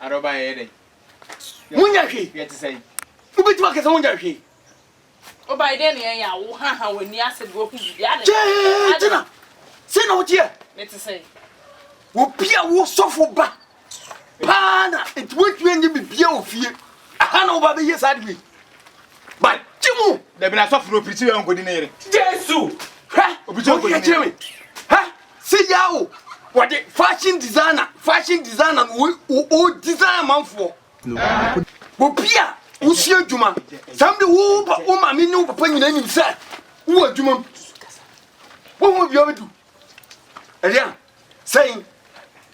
Aroba yede. munya hwe Yet say. ubeti wa kesa munya hwe o by then yen ya wo ha wani ase go ku bi ade tina se na wuti me to say wo bia wo sofo ba pana etwetu enye bibia ofie aha na wo ba be yes adwe machimu The been a soft rope pretty on good in here. Jesu ha obi jo ko me ha se yawo what the fashion designer o design manfo wo bia wo sie adwuma samde wo ma me ne wo papa nyina nim se wo adwuma wo bi obedu edia saying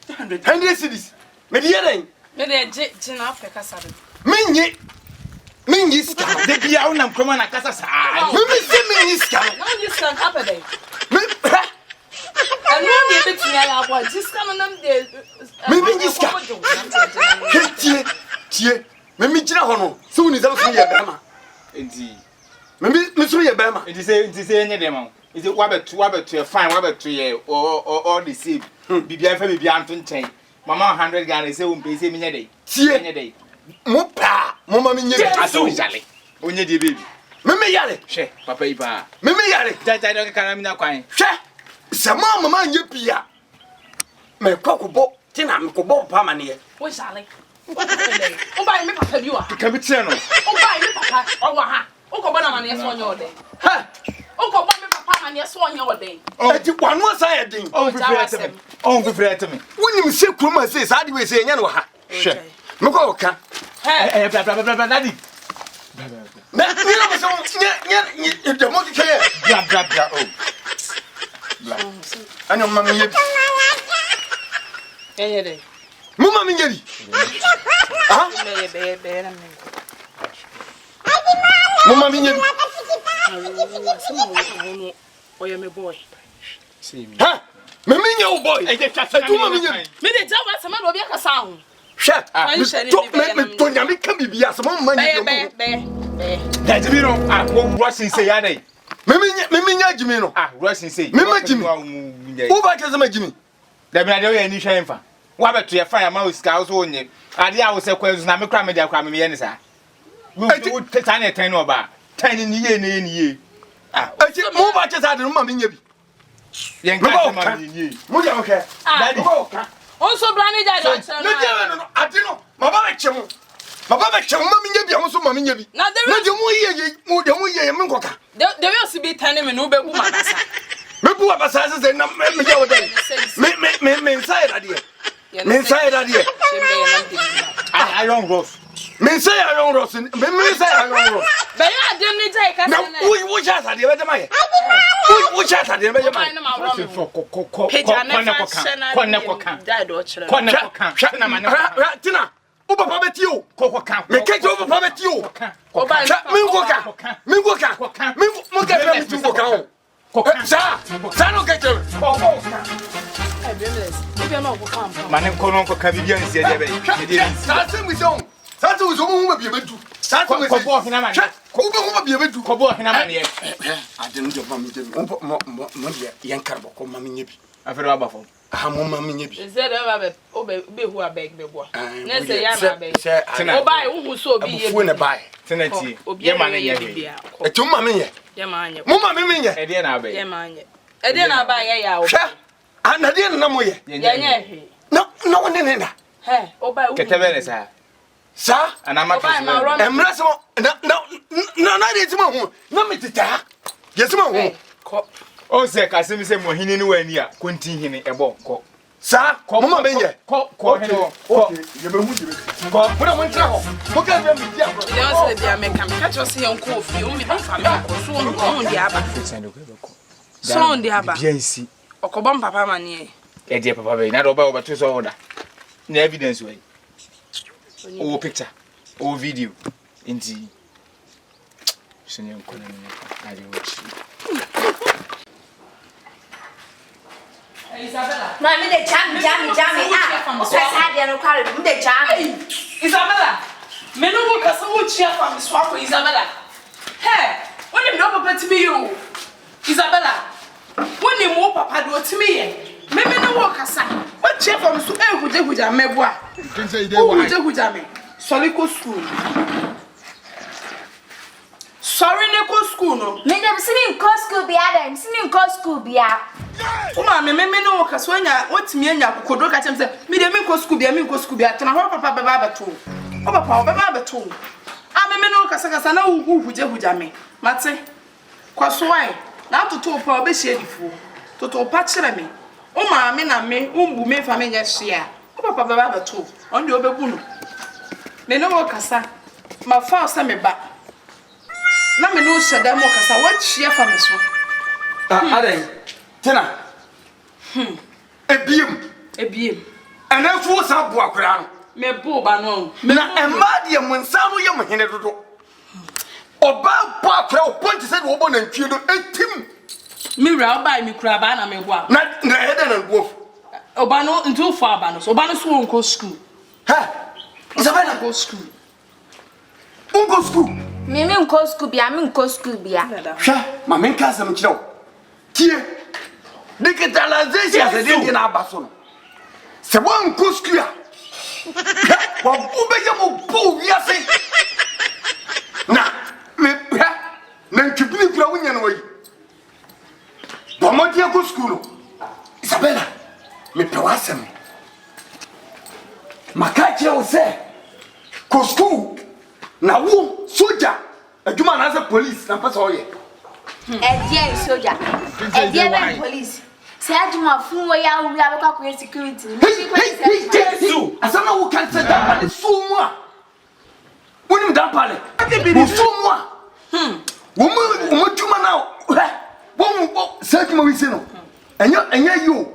100 cities me de yeren me de gina Africa sabe minyi ska The bia unam come na kasa sa. me se minyi ska no this can happen then me and no be bit me ala boy just come nam de me minyi ska tie me gina ho no so ni zam so ye bema Enti. me so ye bema Enti say nye dem. Is it wabetu fine wabetu ye all the same. Bibia fa bibia anto nchen. Mama 100 Ghana say um pay say me nye dey. tie Nye dey. mo pa mo ma me nye aso jale onye die baby me yare hwe papa yi pa me yare jaja do kana mi na kwan hwe se mama nye bia me kwakubo tina me kobo pa ma ne wo jale o ba me papa bi wa ka bi tire no o ba me papa o wa ha o ko bona ma ne so onye ode ha o ko ba me papa ma ne so onye ode eti kwanu asa ye din on fifre teme wonim se kuroma se sa de we se nya no ha hwe me ko ka bla daddy na ni na so nya de mo ke bla oh ana mama nye de mama me nye bi ah be na me mama me nye bi oya me boy ha me nye o boy tu mama me nye me de tawa sama do bia kasa ho hwe me to nya me ka bibia so mama nye be daddy bi no wo rushing say ya dai me nya jimi no rushing say me ma jimi wo ba ke sama jimi da bi na de o ya ni hwe mfa wa beto ye fa ya ma o sika so onye ade a wo se kwezu na me kra me de akra me ye ne sa wo teta na ten no ba ten ni ye ni ye ati mo ba ke sa de mama me nya bi ye nka ma ni ye mo ja mo ke daddy on so bra ne ja do chere no je no ati no baba ba chemu mama me nya bi so mama nya bi na de mo ye me nkoka de we osi tane me no be bu mabasa me bu abasa se na me ja odan me inside ade me inside ade I don't roast me say I don't roast me say I don't roast be ya de ni jai ka na wo cha sa de be jama ye wo cha sa de be jama tina o papa beti o me keje o papa beti o mingo ka mo ka be mi tingo ka o sa no keje mane kono ko ka bibia nsi de be sa se mi so sa se so mo be bedu sa se ko bo hina mane ko be bedu ko bo hina mane ye adenu jo mama je mo ye nkarbo ko mama nyebi afero abafo ha mo mama nyebi zere ba be o be hu abeg be bo na se ya na be o bai hu so obi ye fu ne bai tenati ye mane ye bi e tu mama ye ye manye mo mama me ye e de na be ye manye e de na ba ye ya o ana de na mo ye ye nye he na woni ne na he o bai hu ketebe le sa ana ma emra so na de ti mo hu na me tita ye ti mo hu ko o se ka se mi se mo hini ni wani a kontin hini ebo ko sa mama me ye ko hini ko ye be hu ye be ko bro mo ntra ho mo ka be mi dia bro ile o se dia me kam ka cho se yon ko fi o mi ba fa me ko so on di aba so on di aba biansi okobo papa mane e de papa be na do ba o ba to so oda na evidence we o picture o video inti sinye nkona ni ari ochi Isabella no me de jam o pesa de no kware me de jam Isabella me no go kasa wo chia fa me so akọ Isabella hey woni me no papa timi yo Isabella woni mo papa do timi ye me no wo kasa wo chia fa me so huja mebo a huja me sorry ko school sorry ne ko school no me dem sini ko school bia dem sini ko school bia Uma me no kasa anya wotimi anya kokodo ka tem se me dem ko school bia tena ho papa baba abeto o papa baba abeto a me no kasa na huja me mate kwaso ai na toto pa obehie difo toto pa kire me o ma me na me umbu me fa me nya hia o papa baba abeto on de obebu no me no kasa ma fa o se me ba na me no sheda mo kasa wa hia fa me so adan tina ebiem ana fu sa bo akura no me bo ba no na emma de mo nsamo ye mo hene dodo oba bo akura o point se wo bo na ntwie do etim Mira oba mi kura ba na me ho a na ede na go oba no ntu fo aba no so oba no so won ko school ha Isabella go school ungo school me nko school bia hwa ma men ka sam kire o tie digitalization se de na abaso no se won ko school a Wa ube ye mo bo wiase. Na me na ntwibini kura wonya no yi. Ba mo dia go school no. Isabella, me pe wasem. Makache o se. Ko school. Na wo soldier. Adwuma na as police na pesa oye. Edia soldier. Edia na police. Say adwuma fun wo ya wo ya kwa kwa security. Hey, asama wo kan say that pale so mu a. Wonim that pale. Wo so mu a. Wo mu dwuma na. Wo say dwuma wi se no. Enya yo.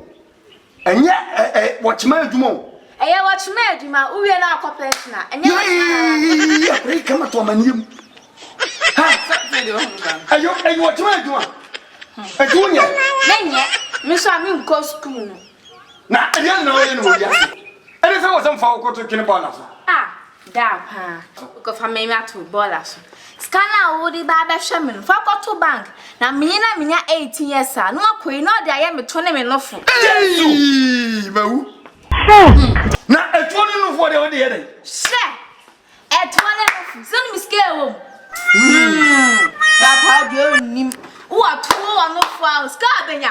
Enya watchman adwuma. Eya watchman adwuma wo wie na akọ pensioner. Enya ya break kama to amaniem. Ayo watchman adwuma. Adwunya. Nenye, me so am go school no. Na enya na oye no ya. Ene se wo sam fa ko to kini ball aso. Da pa. Ko fa me to ball aso. Scanner wo di ba ba hwe me no. Fa ko to bank. Na me na menya 18 years a. No akoi no de aye me to ne me no fo. Hey, mawu. Na etwoni no fo de wo de yede. She. Etwoni no fo. So no scale wo. Da pa de nim. Wo atuo wa no fo a ska benya.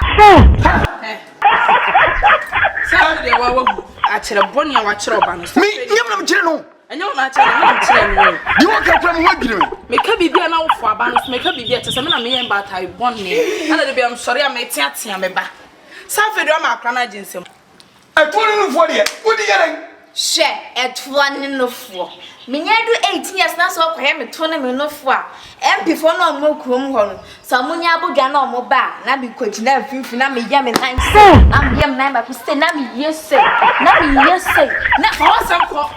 Sa de wa a kire boni a wa kire oba no. Mi nyam na me kire no. Enyo na kire na kire no. Di wo ka kra mo adwire me. Me ka bibia na wo fo aba no, me ka bibia te se me na me yen ba tai boni. Ana de bia am sori a me tiatia me ba. Sa fe do ma akra na jinsem. Etwoni no fo de wo di yere. She etwoni no fo. Menya do 18 years na so ko he me to ne me no fo a. MP fo na mo kurom ho no. Sa munya abodwa na mo ba na bi kwagina afinfi na me ya me nan se. Na me yam nan ba ku se na me yese. Na me yese. Na fa sam ko.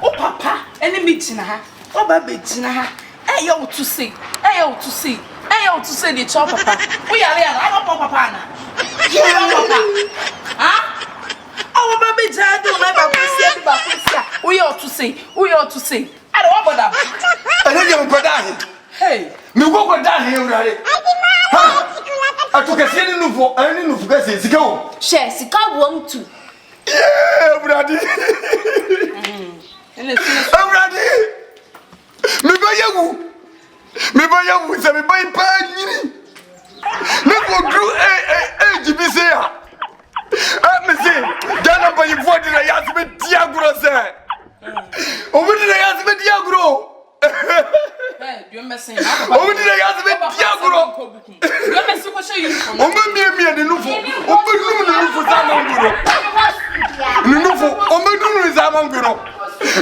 O papa, eni mi tina ha. O ba be tina ha. E yo to see. E yo to see. E yo to see the chop papa. O yare ya na papa na. Papa. Ha? O ba be jadu na ba ku sia. O yo to see. O yo to see. I don't want that. Ene je mo koda he. Hey. Mi go koda he urare. Ha. Atokasie ni nufu, ani nufu ga se sika o. She sika wo mtu. Yeah, brady. Brady. Me ba yawu se me ba ipa nyini. Me go gru GB say ha. Me say, Ghana ba you for the ya se me diagro se. O me di ya se me diagro. Hey, you messing up. O me di ya se me diagro. You messing ko show uniform. O me mi de nufu. O me nu no nufu za manguro. Nufu, o me nu za manguro.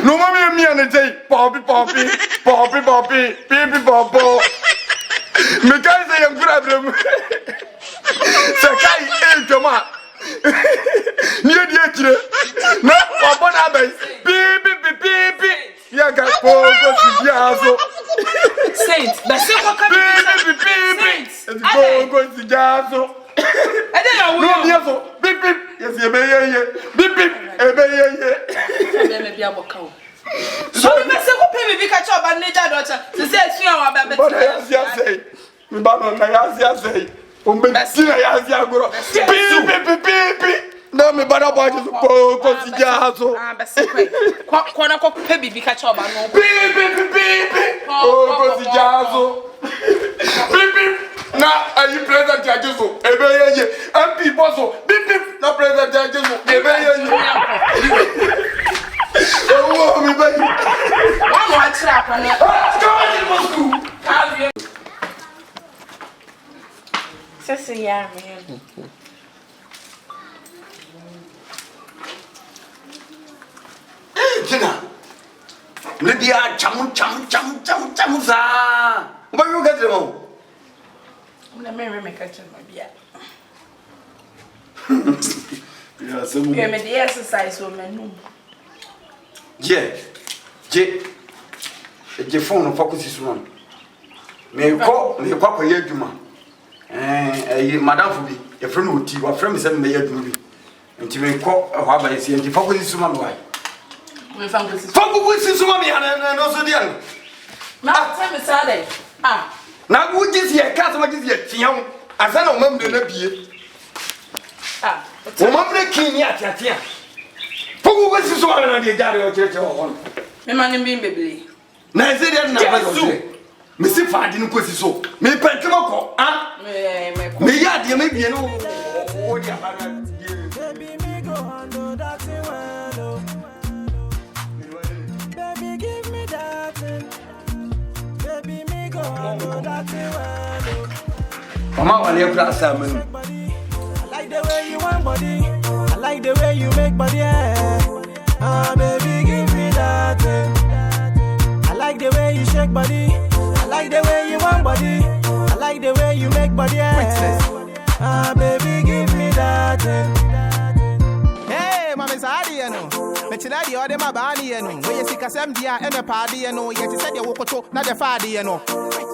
No mama mi ane say poppy baby bobo. Me kai say am gura brem. Sakai joma. Ni e di akire. Na obona bai. Bibi. Ya ga ko sijazo. Saint, ba se ko ka Bibi. Ko sijazo. Ede na wo. No biazo. Bibi. Yes ye. Bibi. Ebeye. Me bia boka o. So me se ko pe bibi ka cha oba neja do cha. Se se esu an ba be. But I say. Me ba no na ya say. O me ti na ya say agoro. Bibi. Na me ba na ba ju ko sijazo. Be se ko na ko pe bibi ka cha oba no. Bibi. Ko sijazo. Bibi. Na ayi president Jajuso ebeye MP boso bibi na president Jajuso ebeye owo mi bayi Wa mo atira akwana. Sisi ya me. Jina le dia cham za ba yo ga demo Na me ka cha ma bia. ya semu Me dey exercise o menu. je phone no focus is one me kwa ye adwuma madam fu bi ye friend oti wa friend me say me ye adwuma bi nti me ko ho aba yesi nti focus is one why Me focus is one me no so dia na tell me Saturday. Na wo gisi ye ka sama gisi ye tian asa na o mamde na bie o mamde kin ni atiatia po Who was this one on the daddy or church or Me man being baby. Nigeria never say. Missy finding pussy so. Me pentamako, ah? Me yard, you may be no. Baby, me go handle that well. Baby, give me that thing. Baby, me go handle that well. Mama, I live last time. I like the way you want body. I like the way you make body. Ah, baby, give me that thing. I like the way you shake body. I like the way you want body. I like the way you make body. Ah, baby, give me that thing. Hey, mama, it's hard, you know. But you know, the other my body, you know. When you see Cassandra and a party, you know, yet you said you walk to not the father, you know.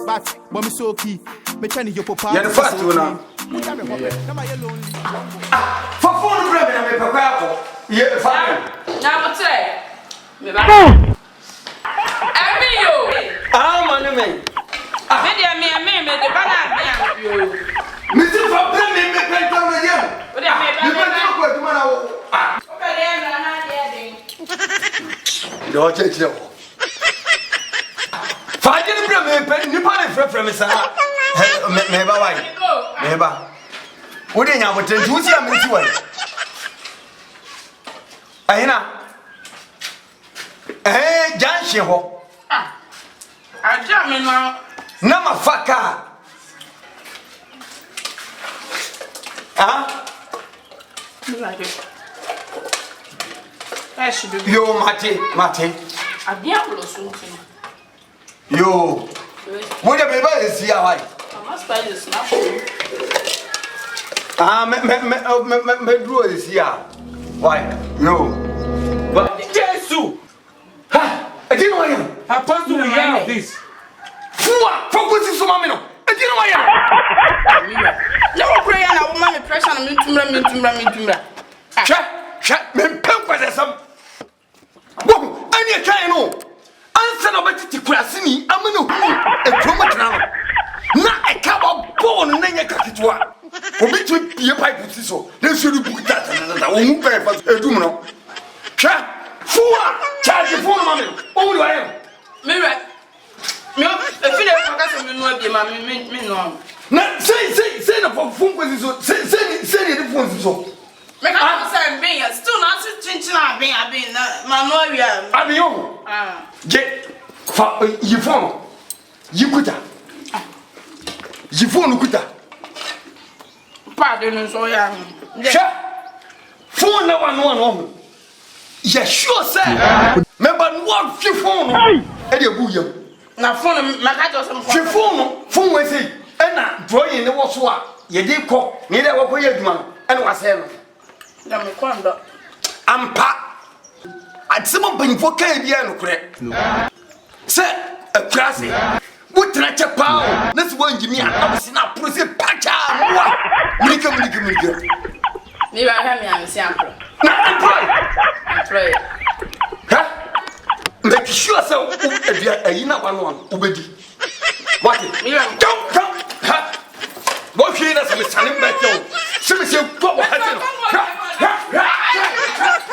But, mommy, so key. Me trying to your papa. You're the first one now. For phone problem, I'm a papa. Yeah, fine. Now what's that? Me back. Ah, man, me. Me the banana. Mr. Problem, me pay down again. What do you You better go to my. Ah, no, check it. Finding problem, you pay from me, sir. Maybe why? Maybe. What do you have to do? See, I'm into it. Ahina. Janshi ho. I jam me now. Nama faka. Ah? Like it. I should do. Yo, Mate. I diablo something. Yo. What the baby is here, why? I must buy this now. Ah, me draw is here. Why? Yo. But Jesus. Ha! I didn't know him. I pass to the young this. Fua! Focus is my man. I didn't know him. No prayer now, woman, pressure on me to Check, me pump was some. Whoa, and you can't know. Answer about the Krasini, I'm no. A trauma now. Not a cow born and then you cut it one. For me to be a pipe with so, then should put that and I won't pay for a domino. Check. Fua! Charge your phone, mommy. Oh, I am. Mirror. No, if you don't forget to know, be my me no. Now, say the phone was so. Say the phone is so. Make up say being still not chinching and being Manoria. I be on. Get for your phone. You could have. Your phone could have. Pardon, so young. Phone no one. Yes, sure, sir. Remember what your phone. And your booyah. Now, phone, my cat or some phone was it. And now, drawing the was what you did call. Neither what you man. And was hell. I'm pa. I'd someone bring for Kabiano correct. Sir, a classy. What not a power? That's one Jimmy. I was not proceed patcha. Make him. Never have me on the sample. I'm trying. Huh? Make sure so. You know one. Ubedi. What? Don't come. What he does is standing back here.